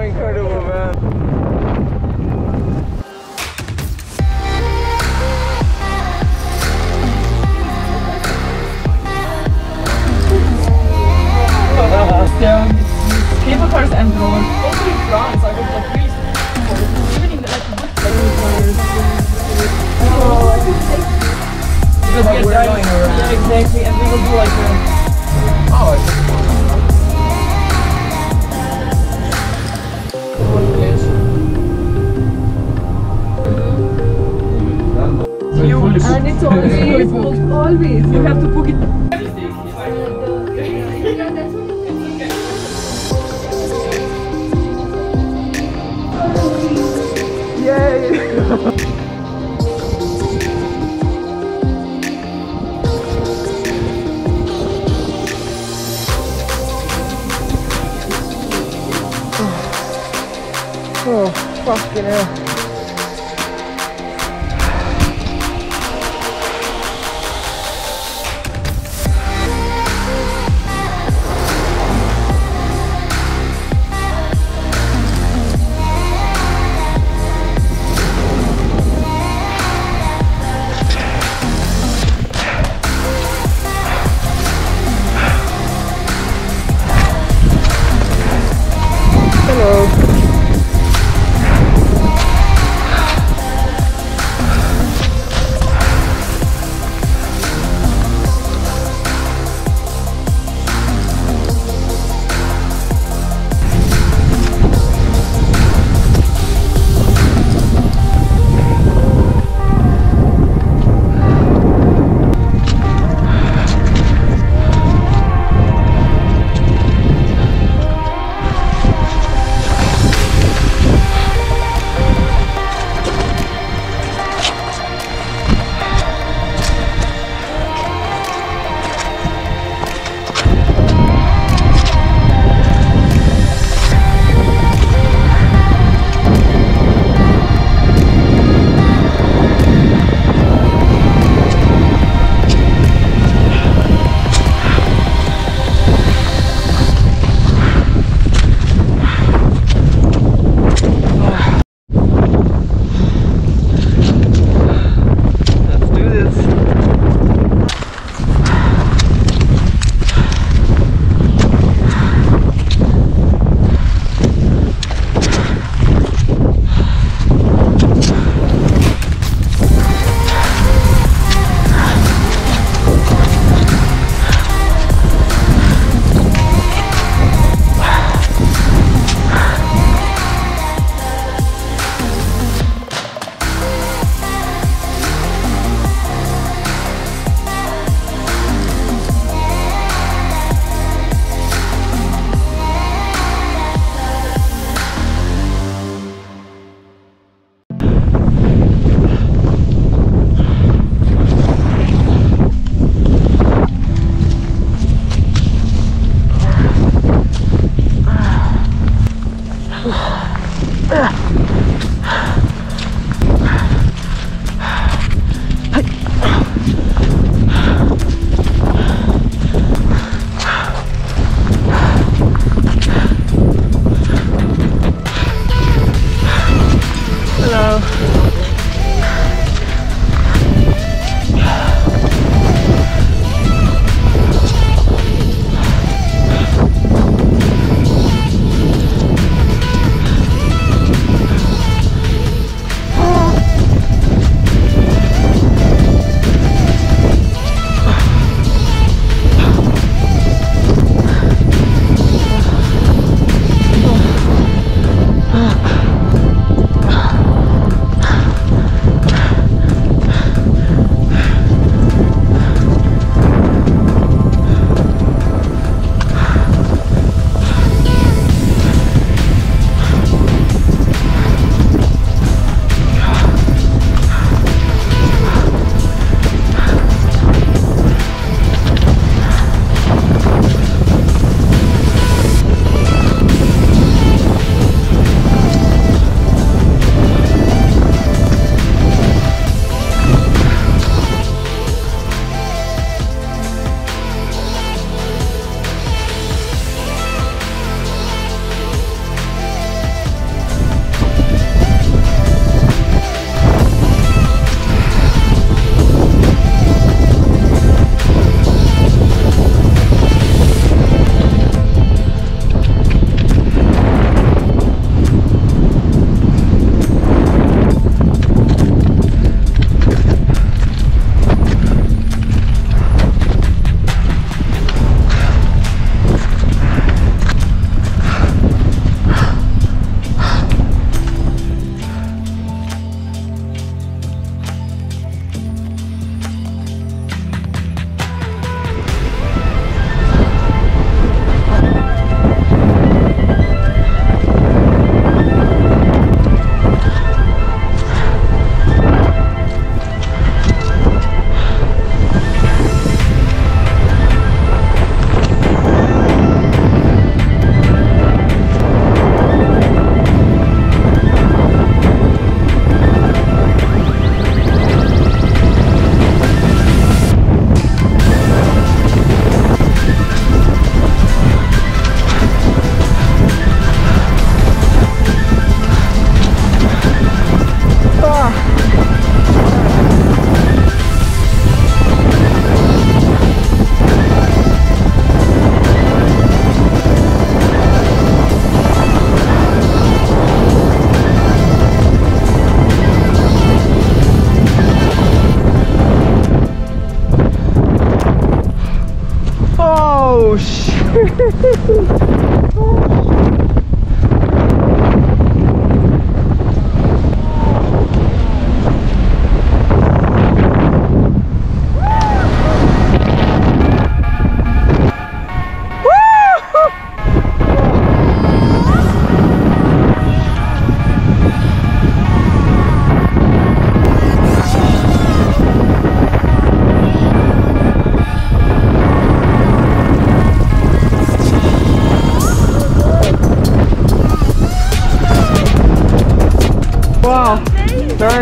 incredible, man. Cable cars and drones. Also in France, I was like really even in like because we are driving, yeah, exactly, and we will do like and it's always you have to book it. Oh, fucking hell. Hello.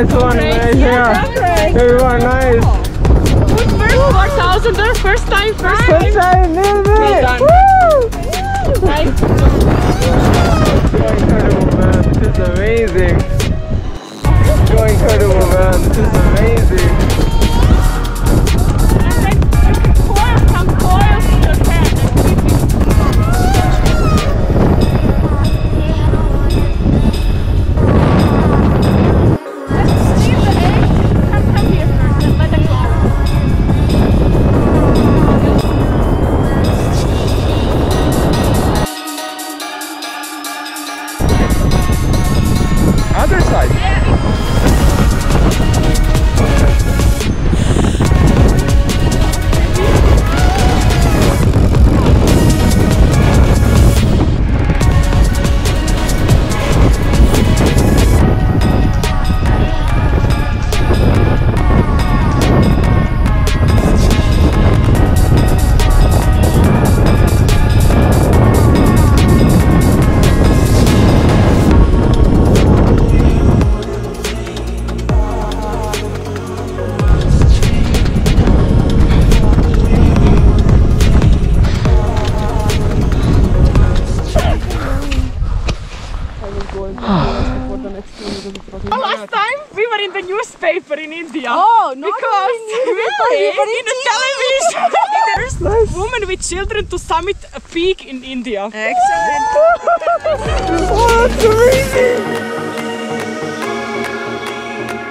nice one right here. Everyone, nice. First 4,000er, first time. First time, nailed it. Woo! Nice. So incredible, man. This is amazing. So incredible, man. This is amazing. Some coils in your head. Let's steal the egg. Come here first and let them go. Other side. Last time we were in the newspaper in India. Oh, no. Because Really? in the television there's a woman with children to summit a peak in India. Excellent. Oh, that's amazing.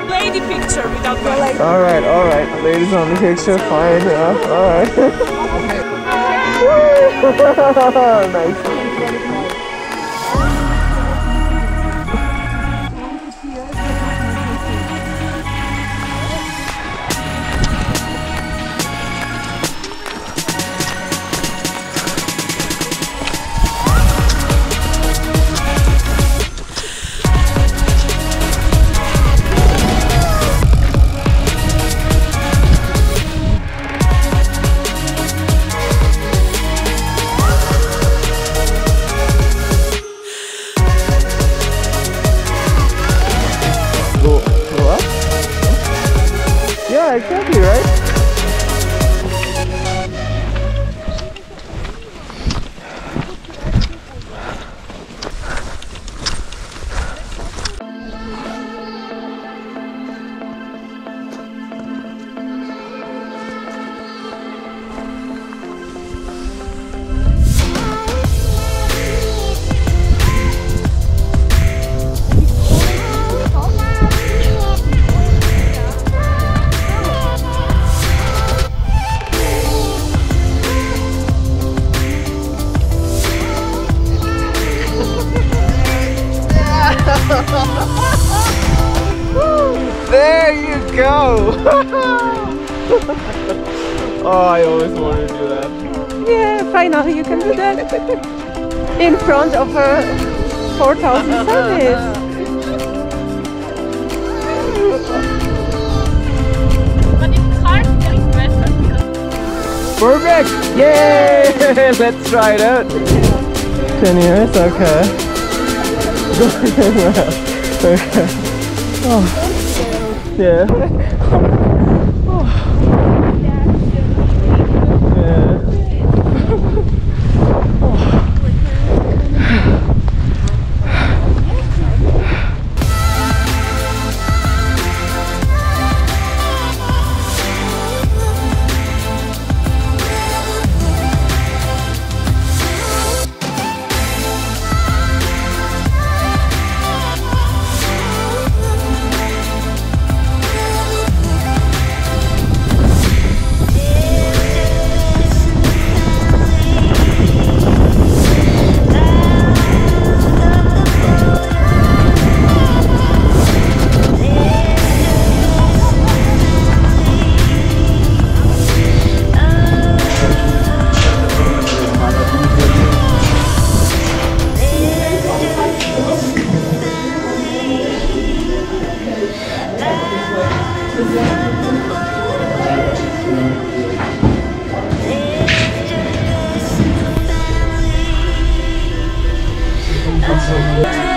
Lady picture without the Alright, ladies on the picture, fine, alright. Nice. Yeah, exactly, right? There you go! Oh, I always wanted to do that. Yeah, finally you can do that. In front of a 4,000 service. But it's hard getting better. Perfect! Yay! Let's try it out. 10 years? Okay. Going well. Okay. Oh. Yeah. Oh. Yeah.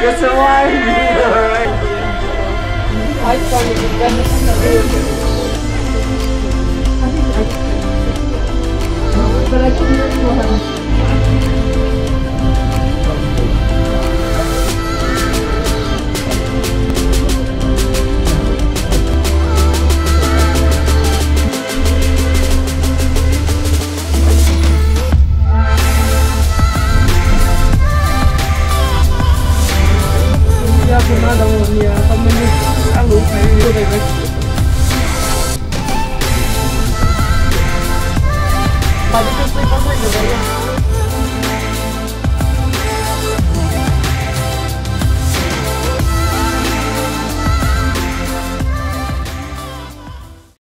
You survived! Alright. But I can hear you.